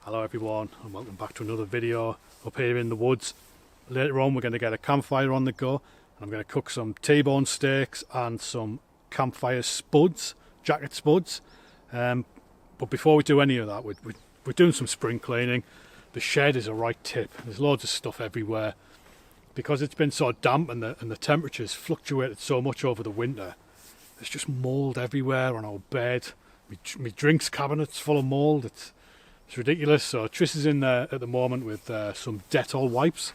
Hello everyone and welcome back to another video up here in the woods. Later on we're going to get a campfire on the go and I'm going to cook some T-bone steaks and some campfire spuds, jacket spuds. But before we do any of that we're doing some spring cleaning. The shed is a right tip. There's loads of stuff everywhere. Because it's been so damp and the temperatures fluctuated so much over the winter, there's just mould everywhere on our bed. My drinks cabinet's full of mould. It's ridiculous. So Trish is in there at the moment with some Dettol wipes.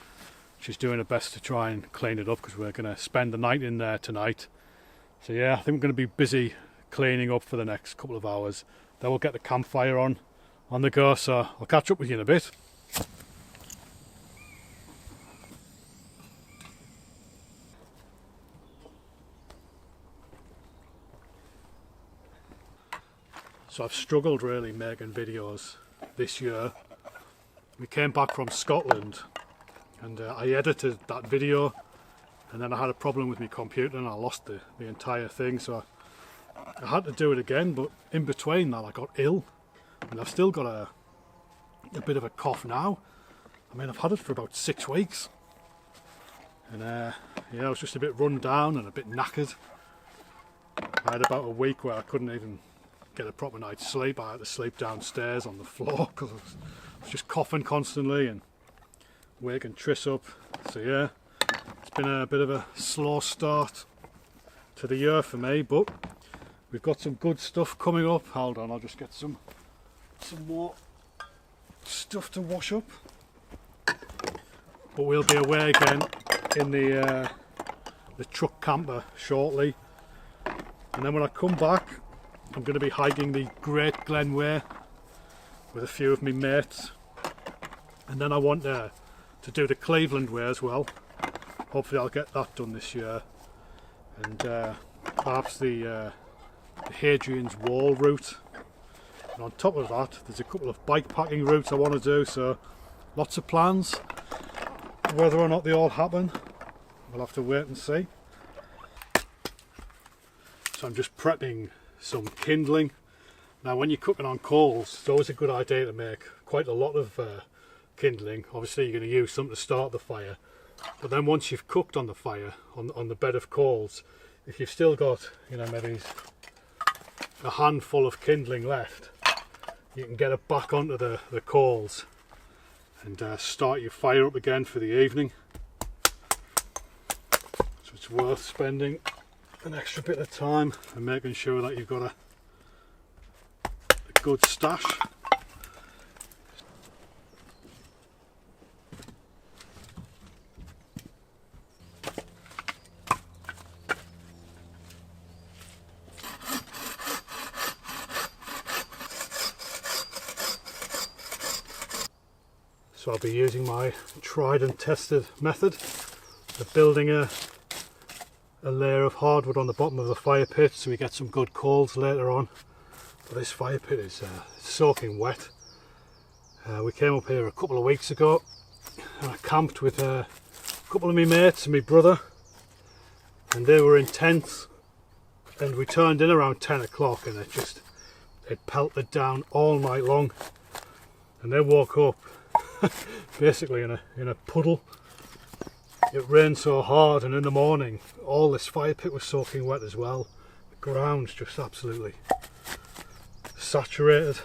She's doing her best to try and clean it up because we're going to spend the night in there tonight. So yeah, I think we're going to be busy cleaning up for the next couple of hours. Then we'll get the campfire on the go. So I'll catch up with you in a bit. So I've struggled really making videos this year. We came back from Scotland and I edited that video and then I had a problem with my computer and I lost the entire thing, so I had to do it again. But in between that I got ill and I've still got a bit of a cough now. I mean, I've had it for about 6 weeks and yeah, I was just a bit run down and a bit knackered. I had about a week where I couldn't even get a proper night's sleep. I had to sleep downstairs on the floor because I was just coughing constantly and waking Trish up. So yeah, it's been a bit of a slow start to the year for me, but we've got some good stuff coming up. Hold on, I'll just get some more stuff to wash up. But we'll be away again in the truck camper shortly, and then when I come back I'm going to be hiking the Great Glen Way with a few of my mates, and then I want to do the Cleveland Way as well. Hopefully I'll get that done this year, and perhaps the Hadrian's Wall route. And on top of that there's a couple of bike packing routes I want to do, so lots of plans. Whether or not they all happen, we'll have to wait and see. So I'm just prepping some kindling. Now when you're cooking on coals, it's always a good idea to make quite a lot of kindling. Obviously you're going to use some to start the fire, but then once you've cooked on the fire, on the bed of coals, if you've still got, you know, maybe a handful of kindling left, you can get it back onto the coals and start your fire up again for the evening. So it's worth spending an extra bit of time and making sure that you've got a good stash. So I'll be using my tried and tested method of building a layer of hardwood on the bottom of the fire pit so we get some good coals later on. But this fire pit is soaking wet. We came up here a couple of weeks ago and I camped with a couple of my mates and my brother, and they were in tents, and we turned in around 10 o'clock and it pelted down all night long, and they woke up basically in a puddle. It rained so hard, and in the morning all this fire pit was soaking wet as well. The ground's just absolutely saturated.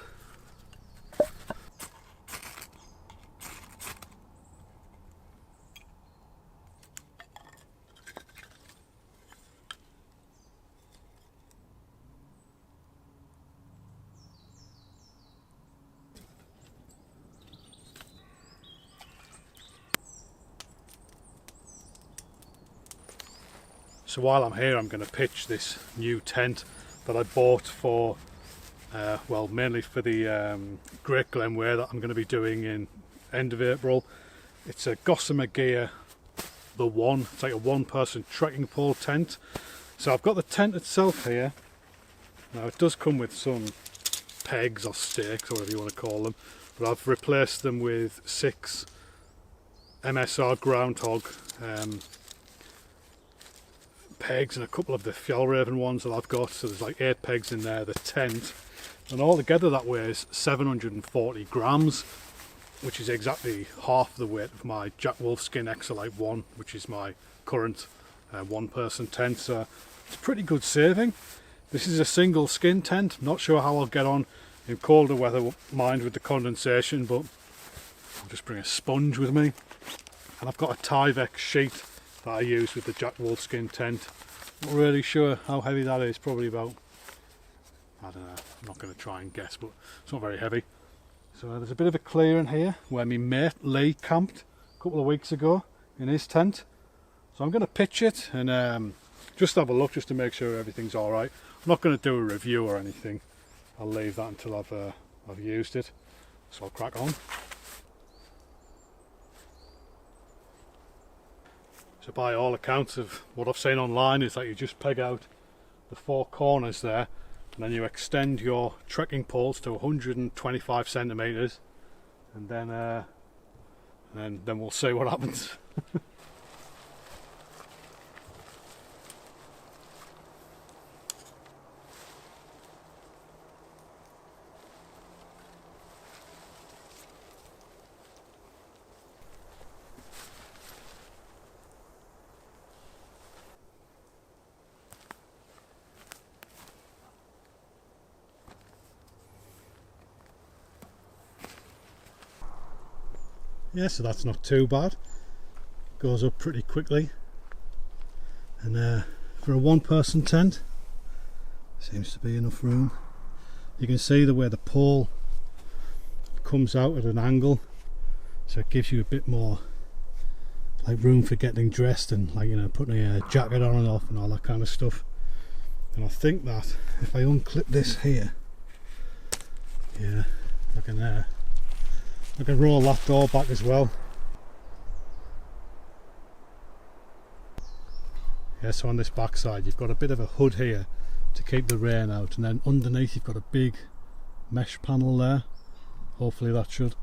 So while I'm here I'm going to pitch this new tent that I bought for well, mainly for the Great Glen Way that I'm going to be doing in end of April. It's a Gossamer Gear the One. It's like a one-person trekking pole tent. So I've got the tent itself here. Now it does come with some pegs or stakes or whatever you want to call them, but I've replaced them with 6 MSR Groundhog pegs and a couple of the Fjallraven ones that I've got. So there's like 8 pegs in there. The tent and altogether that weighs 740 grams, which is exactly half the weight of my Jack Wolfskin Exolite 1, which is my current one-person tent. So it's a pretty good saving. This is a single skin tent. Not sure how I'll get on in colder weather, mind, with the condensation, but I'll just bring a sponge with me. And I've got a Tyvek sheet that I use with the Jack Wolfskin tent. Not really sure how heavy that is, probably about, I don't know, I'm not going to try and guess, but it's not very heavy. So there's a bit of a clearing here where my mate Lee camped a couple of weeks ago in his tent. So I'm going to pitch it and just have a look just to make sure everything's alright. I'm not going to do a review or anything. I'll leave that until I've used it. So I'll crack on. So by all accounts of what I've seen online is that you just peg out the four corners there, and then you extend your trekking poles to 125 centimeters, and then we'll see what happens. Yeah, so that's not too bad. Goes up pretty quickly, and for a one-person tent seems to be enough room. You can see the way the pole comes out at an angle, so it gives you a bit more like room for getting dressed and, like, you know, putting a jacket on and off and all that kind of stuff. And I think that if I unclip this here, yeah, look in there, I can roll that door back as well. Yeah, so on this back side you've got a bit of a hood here to keep the rain out, and then underneath you've got a big mesh panel there. Hopefully that should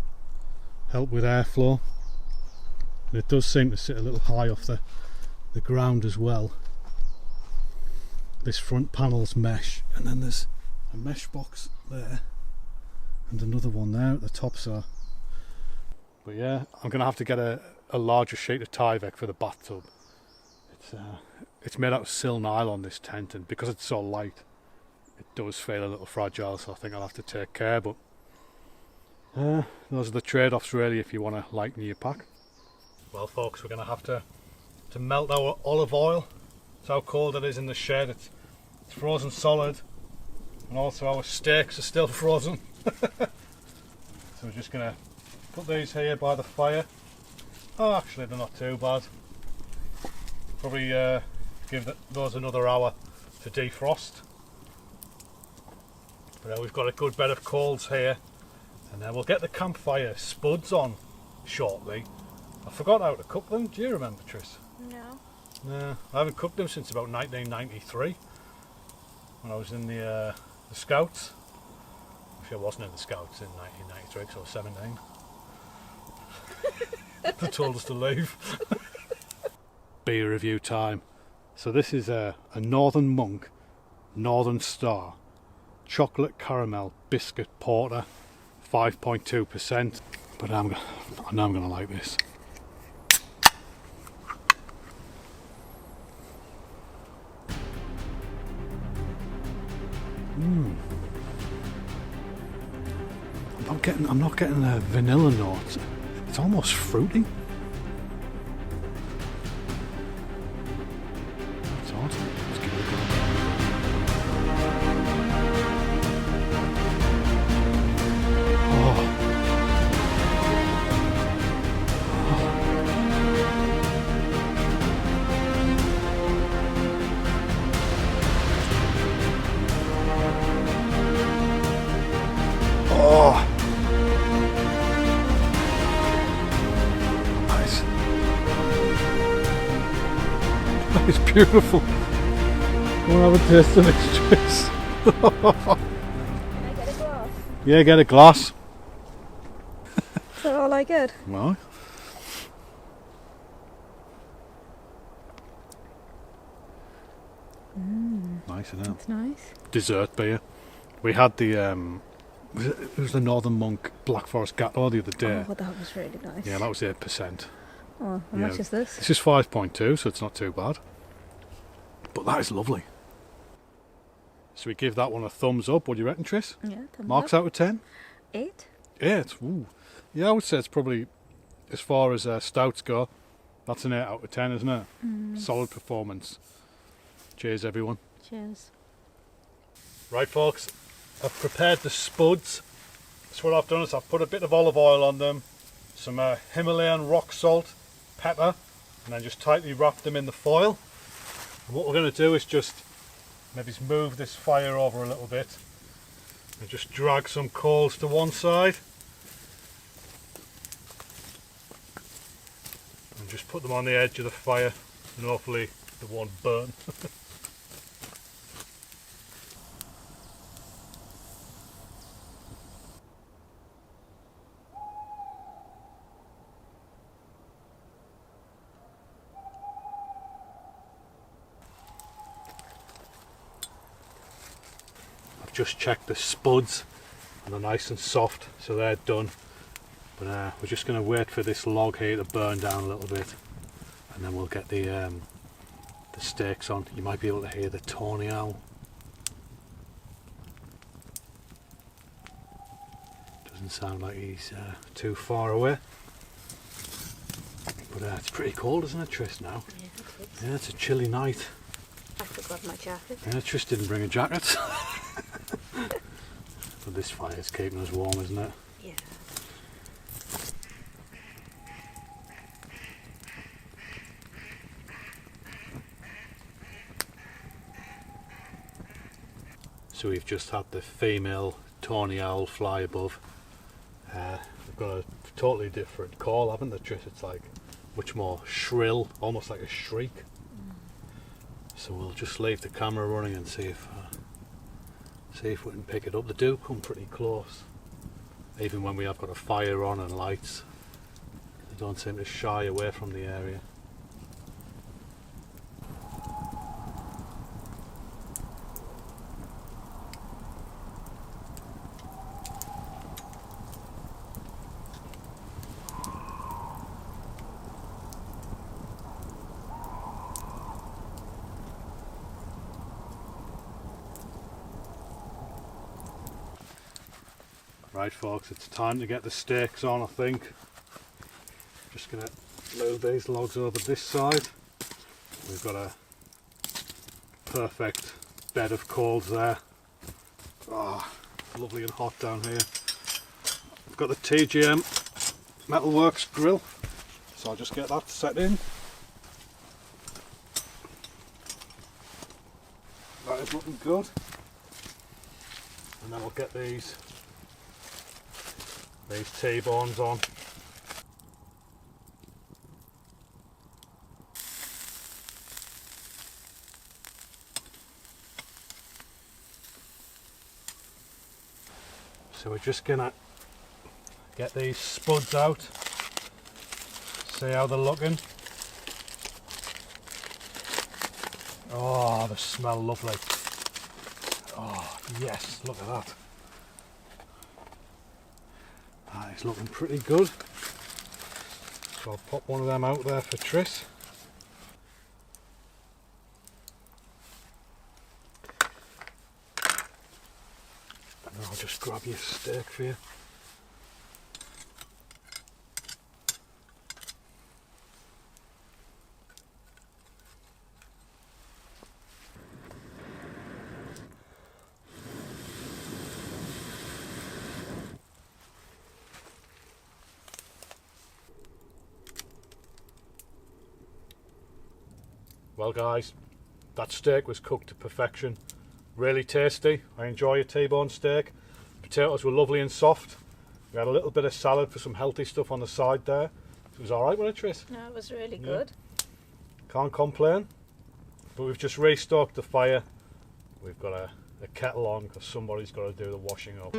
help with airflow. And it does seem to sit a little high off the ground as well. This front panel's mesh, and then there's a mesh box there and another one there at the top. So, but yeah, I'm gonna have to get a larger sheet of Tyvek for the bathtub. It's made out of sil nylon, this tent, and because it's so light it does feel a little fragile, so I think I'll have to take care. But those are the trade-offs really if you want to lighten your pack. Well folks, we're gonna have to melt our olive oil. That's how cold it is in the shed. It's frozen solid, and also our steaks are still frozen. So we're just gonna put these here by the fire. Oh, actually they're not too bad. Probably give those another hour to defrost. But we've got a good bed of coals here, and then we'll get the Campfire Spuds on shortly. I forgot how to cook them. Do you remember, Tris? No. No, I haven't cooked them since about 1993 when I was in the Scouts. Actually, I wasn't in the Scouts in 1993 because I was 17. They told us to leave. Beer review time. So this is a Northern Monk Northern Star chocolate caramel biscuit porter, 5.2%. But I know I'm gonna like this. I'm not getting a vanilla note. It's almost fruity. It's odd. Let's give it a go. Oh. Oh. It's beautiful. Go and have a taste of this, Tris. Can I get a glass? Yeah, get a glass. Is that all I get? Well. Nice, isn't it? That's nice. Dessert beer. We had the it was the Northern Monk Black Forest Gatto the other day. Oh, that was really nice. Yeah, that was 8%. Oh, how much is this? This is 5.2, so it's not too bad. But that is lovely. So we give that one a thumbs up. What do you reckon, Tris? Yeah, thumbs Marks up. out of 10? 8. 8. Ooh. Yeah, I would say it's probably, as far as stouts go, that's an 8 out of 10, isn't it? Solid performance. Cheers, everyone. Cheers. Right, folks, I've prepared the spuds. So what I've done is I've put a bit of olive oil on them, some Himalayan rock salt, pepper, and then just tightly wrap them in the foil. And what we're going to do is just maybe move this fire over a little bit and just drag some coals to one side and just put them on the edge of the fire, and hopefully they won't burn. Just checked the spuds and they're nice and soft, so they're done. But we're just going to wait for this log here to burn down a little bit, and then we'll get the steaks on. You might be able to hear the tawny owl. Doesn't sound like he's too far away. But it's pretty cold, isn't it, Tris, now? Yeah, it is. Yeah, it's a chilly night. I forgot my jacket. Yeah, Tris didn't bring a jacket. But this fire's keeping us warm, isn't it? Yeah. So we've just had the female tawny owl fly above. They've got a totally different call, haven't they, Tris? It's like much more shrill, almost like a shriek. So we'll just leave the camera running and see if we can pick it up. They do come pretty close, even when we have got a fire on and lights. They don't seem to shy away from the area. Right, folks, it's time to get the steaks on, I think. Just going to move these logs over this side. We've got a perfect bed of coals there. Oh, lovely and hot down here. I've got the TGM Metalworks grill, so I'll just get that set in. That is looking good. And then we'll get these T-bones on. So we're just gonna get these spuds out, see how they're looking. Oh, they smell lovely. Oh yes, look at that. That is looking pretty good. So I'll pop one of them out there for Tris. And I'll just grab your steak for you. Well guys, that steak was cooked to perfection. Really tasty. I enjoy a T-bone steak. Potatoes were lovely and soft. We had a little bit of salad for some healthy stuff on the side there. It was alright, wasn't it, Tris? No, it was really good. Can't complain. But we've just restoked the fire. We've got a kettle on because somebody's got to do the washing up.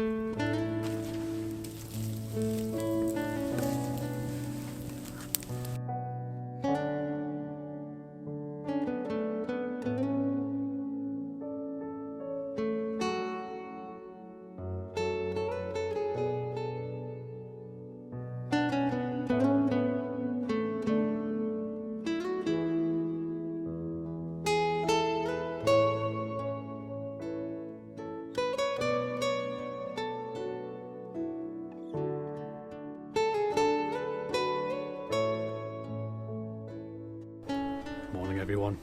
everyone.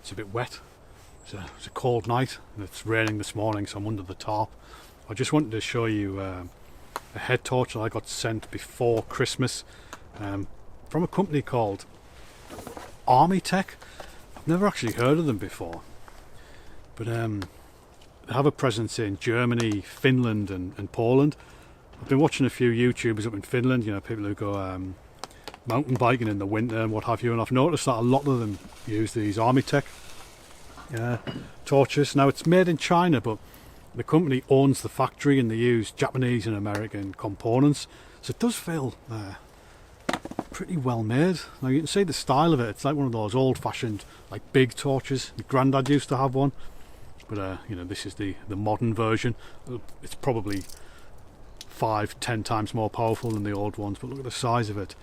It's a bit wet. It's a cold night and it's raining this morning, so I'm under the tarp. I just wanted to show you a head torch that I got sent before Christmas from a company called Armytek. I've never actually heard of them before, but they have a presence in Germany, Finland and Poland. I've been watching a few YouTubers up in Finland, you know, people who go mountain biking in the winter and what have you, and I've noticed that a lot of them use these Armytek torches. Now it's made in China, but the company owns the factory and they use Japanese and American components, so it does feel pretty well made. Now you can see the style of it. It's like one of those old-fashioned, like, big torches. My granddad used to have one, but you know, this is the modern version. It's probably 5-10 times more powerful than the old ones, but look at the size of it.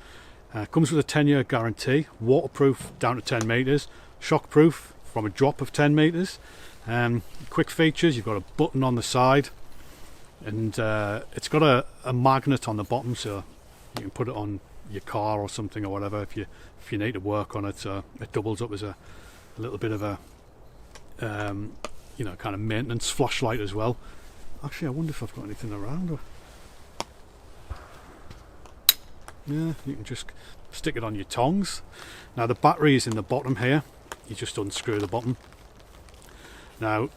Comes with a 10-year guarantee, waterproof down to 10 metres, shockproof from a drop of 10 metres. Quick features: you've got a button on the side, and it's got a magnet on the bottom, so you can put it on your car or something or whatever if you need to work on it. So it doubles up as a little bit of a you know, kind of maintenance flashlight as well. Actually, I wonder if I've got anything around. Yeah, you can just stick it on your tongs. Now the battery is in the bottom here. You just unscrew the bottom. Now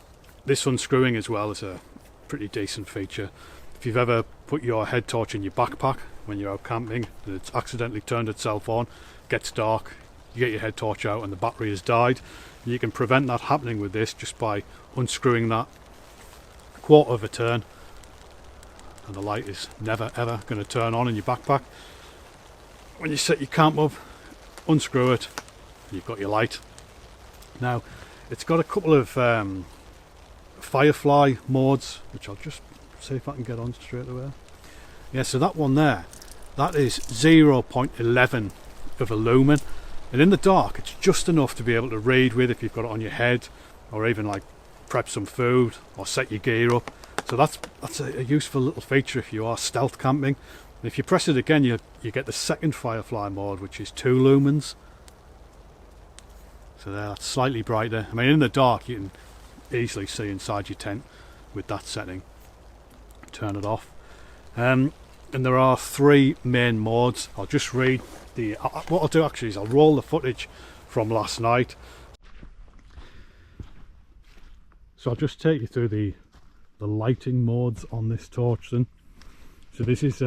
this unscrewing as well is a pretty decent feature. If you've ever put your head torch in your backpack when you're out camping and it's accidentally turned itself on, gets dark, you get your head torch out and the battery has died, you can prevent that happening with this just by unscrewing that a quarter of a turn, and the light is never ever going to turn on in your backpack. When you set your camp up, unscrew it, you've got your light. Now it's got a couple of firefly modes, which I'll just see if I can get on straight away. Yeah, so that one there, that is 0.11 of a lumen, and in the dark it's just enough to be able to read with if you've got it on your head, or even like prep some food or set your gear up. So that's a useful little feature if you are stealth camping. And if you press it again, you get the second firefly mode, which is 2 lumens. So there, that's slightly brighter. I mean, in the dark you can easily see inside your tent with that setting. Turn it off. And there are 3 main modes. I'll just read the... what I'll do actually is I'll roll the footage from last night. So I'll just take you through the lighting modes on this torch then. So this is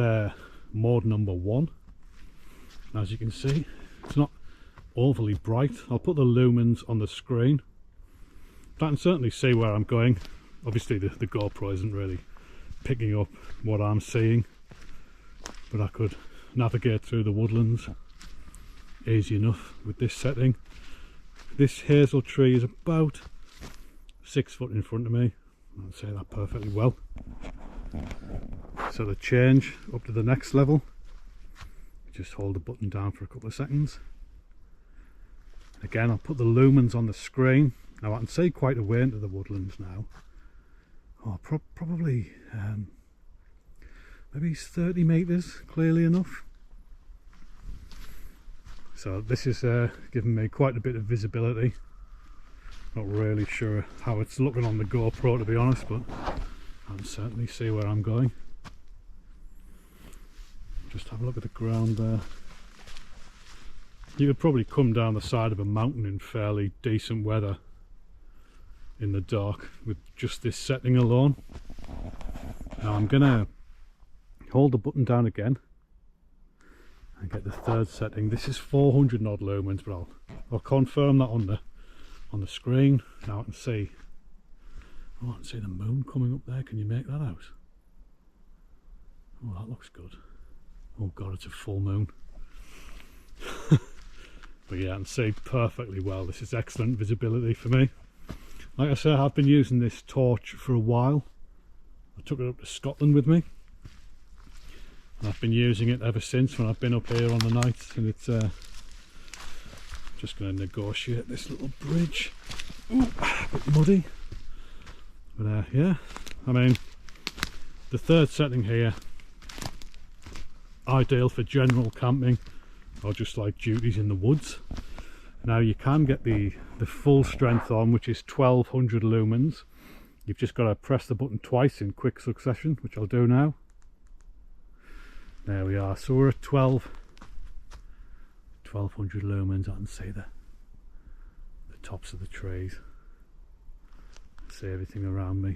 mode number 1. As you can see, it's not overly bright. I'll put the lumens on the screen. I can certainly see where I'm going. Obviously the GoPro isn't really picking up what I'm seeing, but I could navigate through the woodlands easy enough with this setting. This hazel tree is about 6 foot in front of me. I'd say that perfectly well. So to change up to the next level, just hold the button down for a couple of seconds. Again, I'll put the lumens on the screen. Now I can see quite a way into the woodlands now. Oh, probably maybe 30 metres, clearly enough. So this is giving me quite a bit of visibility. Not really sure how it's looking on the GoPro, to be honest, but I can certainly see where I'm going. Just have a look at the ground there. You could probably come down the side of a mountain in fairly decent weather in the dark with just this setting alone. Now I'm gonna hold the button down again and get the third setting. This is 400 odd lumens, but I'll confirm that on the screen. Now I can see, oh, I can see the moon coming up there. Can you make that out? Oh, that looks good. Oh god, it's a full moon. But yeah, I can see perfectly well. This is excellent visibility for me. Like I say, I've been using this torch for a while. I took it up to Scotland with me, and I've been using it ever since when I've been up here on the nights. And it's just going to negotiate this little bridge. Ooh, a bit muddy, but yeah, I mean, the third setting here, ideal for general camping or just like duties in the woods. Now you can get the full strength on, which is 1200 lumens. You've just got to press the button twice in quick succession, which I'll do now. There we are, so we're at 1200 lumens. I can see the tops of the trees, see everything around me.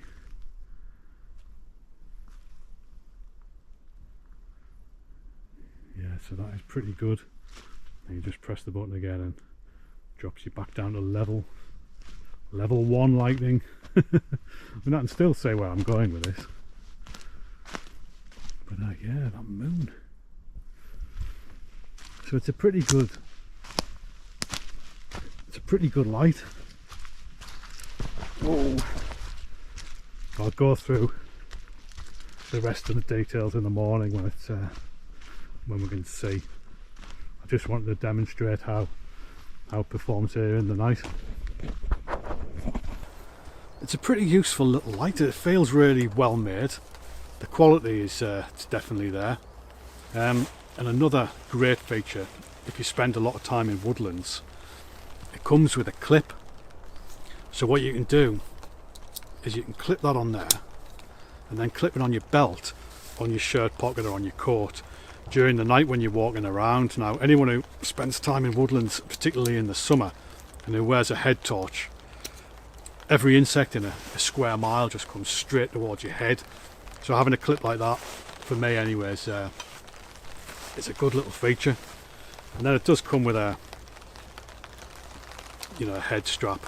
Yeah, so that is pretty good. And you just press the button again and drops you back down to level 1 lighting. I mean, I can still say where I'm going with this. But yeah, that moon. So it's a pretty good light. Whoa. I'll go through the rest of the details in the morning when it's when we can see. I just wanted to demonstrate how it performs here in the night. It's a pretty useful little light. It feels really well made. The quality is it's definitely there. And another great feature, if you spend a lot of time in woodlands, it comes with a clip. So what you can do is you can clip that on there and then clip it on your belt, on your shirt pocket or on your coat during the night when you're walking around. Now anyone who spends time in woodlands, particularly in the summer, and who wears a head torch, every insect in a square mile just comes straight towards your head. So having a clip like that, for me anyways, it's a good little feature. And then it does come with a head strap.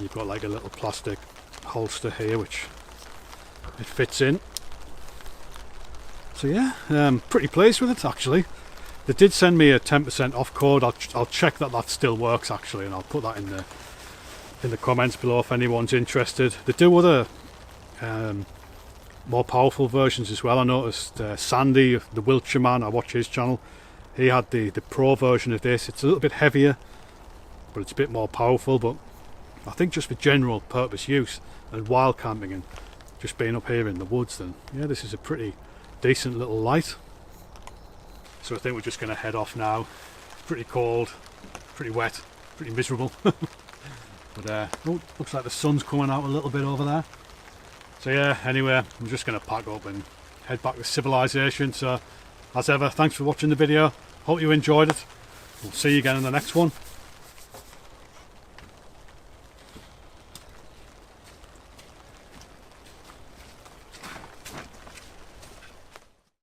You've got like a little plastic holster here which it fits in. So yeah, pretty pleased with it actually. They did send me a 10% off code. I'll check that still works actually, and I'll put that in the comments below if anyone's interested. They do other more powerful versions as well. I noticed Sandy, the Wiltshire man, I watch his channel, he had the pro version of this. It's a little bit heavier, but it's a bit more powerful. But I think just for general purpose use and wild camping and just being up here in the woods, then yeah, this is a pretty decent little light. So I think we're just going to head off now. It's pretty cold, pretty wet, pretty miserable. But looks like the sun's coming out a little bit over there. So yeah, anyway, I'm just going to pack up and head back to civilization. So as ever, thanks for watching the video. Hope you enjoyed it. We'll see you again in the next one.